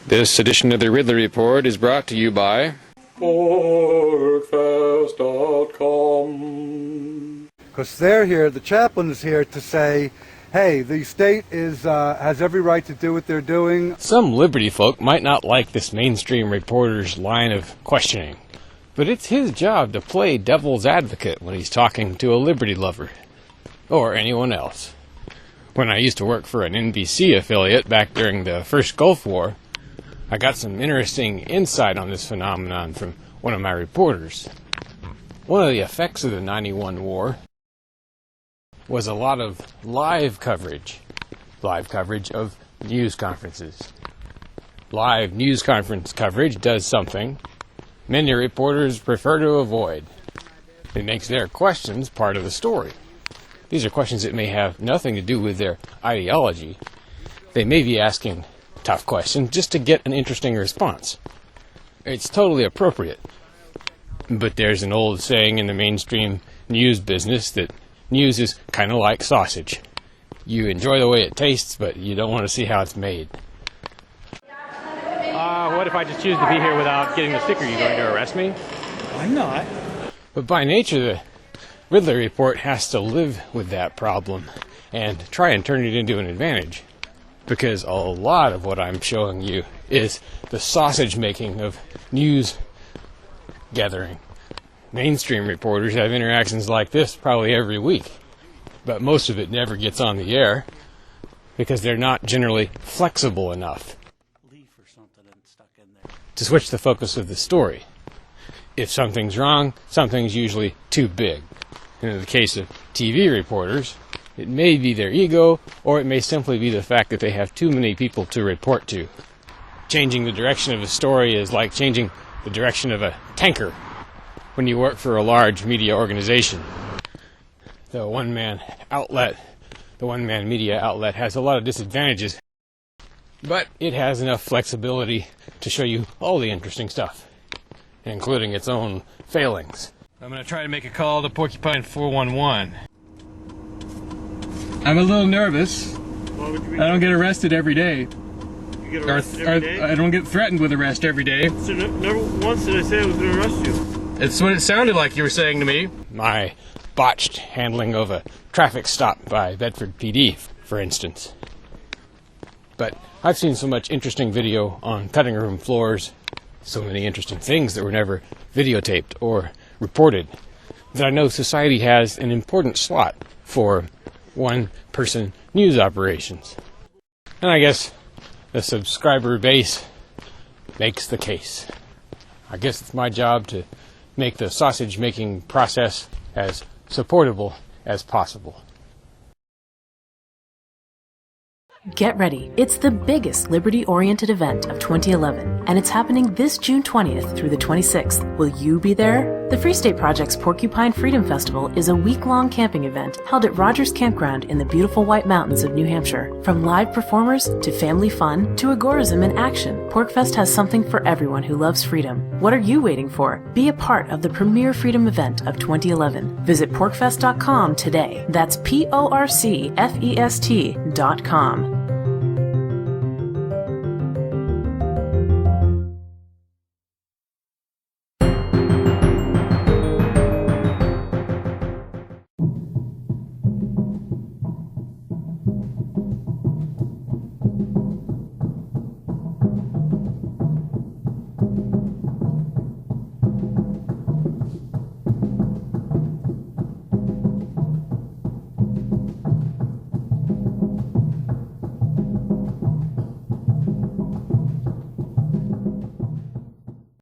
This edition of the Ridley Report is brought to you by porkfest.com. Because they're here, the chaplain is here to say, hey, the state has every right to do what they're doing. Some Liberty folk might not like this mainstream reporter's line of questioning, but it's his job to play devil's advocate when he's talking to a Liberty lover, or anyone else. When I used to work for an NBC affiliate back during the first Gulf War, I got some interesting insight on this phenomenon from one of my reporters. One of the effects of the 91 war was a lot of live coverage of news conferences. Live news conference coverage does something many reporters prefer to avoid. It makes their questions part of the story. These are questions that may have nothing to do with their ideology. They may be asking tough questions just to get an interesting response. It's totally appropriate. But there's an old saying in the mainstream news business that news is kind of like sausage. You enjoy the way it tastes, but you don't want to see how it's made. What if I just choose to be here without getting the sticker? Are you going to arrest me? I'm not. But by nature, the Ridley Report has to live with that problem and try and turn it into an advantage. Because a lot of what I'm showing you is the sausage making of news gathering. Mainstream reporters have interactions like this probably every week, but most of it never gets on the air because they're not generally flexible enough to switch the focus of the story. If something's wrong, something's usually too big. And in the case of TV reporters, it may be their ego, or it may simply be the fact that they have too many people to report to. Changing the direction of a story is like changing the direction of a tanker when you work for a large media organization. The one-man media outlet has a lot of disadvantages, but it has enough flexibility to show you all the interesting stuff, including its own failings. I'm going to try to make a call to Porcupine 411. I'm a little nervous. Why would you be I don't get arrested every day. You get arrested every day? I don't get threatened with arrest every day. So never once did I say I was going to arrest you. It's what it sounded like you were saying to me. My botched handling of a traffic stop by Bedford PD, for instance. But I've seen so much interesting video on cutting room floors, so many interesting things that were never videotaped or reported, that I know society has an important slot for one-person news operations. And I guess the subscriber base makes the case. I guess it's my job to make the sausage-making process as supportable as possible. Get ready. It's the biggest Liberty-oriented event of 2011, and it's happening this June 20th through the 26th. Will you be there? The Free State Project's Porcupine Freedom Festival is a week-long camping event held at Rogers Campground in the beautiful White Mountains of New Hampshire. From live performers to family fun to agorism in action, PorcFest has something for everyone who loves freedom. What are you waiting for? Be a part of the premier freedom event of 2011. Visit porkfest.com today. That's PORCFEST.com.